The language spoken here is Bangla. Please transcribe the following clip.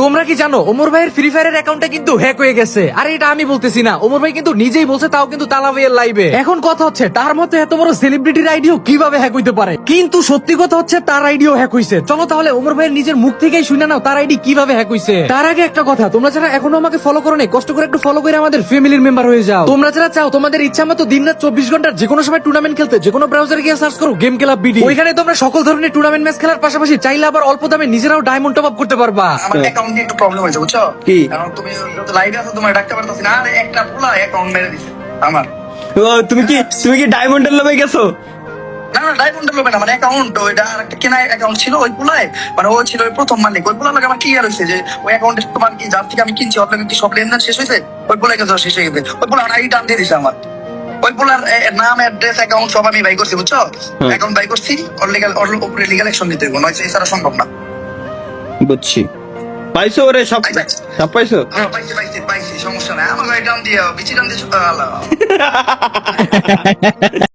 তোমরা কি জানো ওমর ভাইয়ের ফ্রি ফায়ারের অ্যাকাউন্টটা কিন্তু হ্যাক হয়ে গেছে? আরে এটা আমি বলতেছি না, ওমর ভাই কিন্তু নিজেই বলছে, তাও কিন্তু তালা ভাইয়ের লাইভে। এখন কথা হচ্ছে তার মতো এত বড় সেলিব্রিটির আইডিও কিভাবে হ্যাক হইতে পারে, কিন্তু সত্যি কথা হচ্ছে তার আইডিও হ্যাক হইছে। চলো তাহলে ওমর ভাইয়ের নিজের মুখ থেকেই শুনে নাও তার আইডি কিভাবে হ্যাক হইছে। তার আগে একটা কথা, তোমরা যারা এখনো আমাকে ফলো করো নাই, কষ্ট করে একটু ফলো করে আমাদের ফ্যামিলির মেম্বার হয়ে যাও। তোমরা যারা চাও তোমাদের ইচ্ছা মতো দিনরাত 24 ঘন্টার যে কোনো সময় টুর্নামেন্ট খেলতে, যে কোনো ব্রাউজারে গিয়ে সার্চ করো গেম ক্লাব বিডি। ওইখানে তোমরা সকল ধরনের টুর্নামেন্ট ম্যাচ খেলার পাশাপাশি চাইলে আবার অল্প দামে নিজেরাও ডায়মন্ড টপ আপ করতে পারবা। আমার অ্যাকাউন্টে একটু প্রবলেম হয়েছে বুঝছো কি? কারণ তুমি লাইভে আছো, তোমার ডাকতে পারতাছি না। আরে একটা পুলা অ্যাকাউন্ট মেরে দিছে আমার। ও, তুমি কি ডায়মন্ডের লোভে গেছো? না না, ডায়মন্ডের লোভে না, মানে অ্যাকাউন্ট ওইটা আর একটা কেনা অ্যাকাউন্ট ছিল ওই পুলায়, মানে ও ছিল ওই প্রথম মালিক। ওই পুলা লাগে আমার ক্লিয়ার হয়েছে যে ওই অ্যাকাউন্টে তোমার কি যার থেকে আমি কিনছি ওর কি সব লেনদেন শেষ হয়েছে, ওই পুলাই কিন্তু শেষ হয়ে গেছে। ওই পুলা আইডি টান দিয়ে দিছে আমার। ওই পুলার নাম, অ্যাড্রেস, অ্যাকাউন্ট সব আমি বাই করছি বুঝছো। অ্যাকাউন্ট বাই করছি, ওর লিগ্যাল, ওর উপরে লিগ্যাল অ্যাকশন নিতে হবে, নয়তো এছাড়া সম্ভব না। বুঝছি। পাইছো ওরে সব সব পাইছো? হ্যাঁ পাইছি পাইছি পাইছি, সমস্যা নাই। আমার গাড়ি টান দিয়ে বিচি টান দিয়ে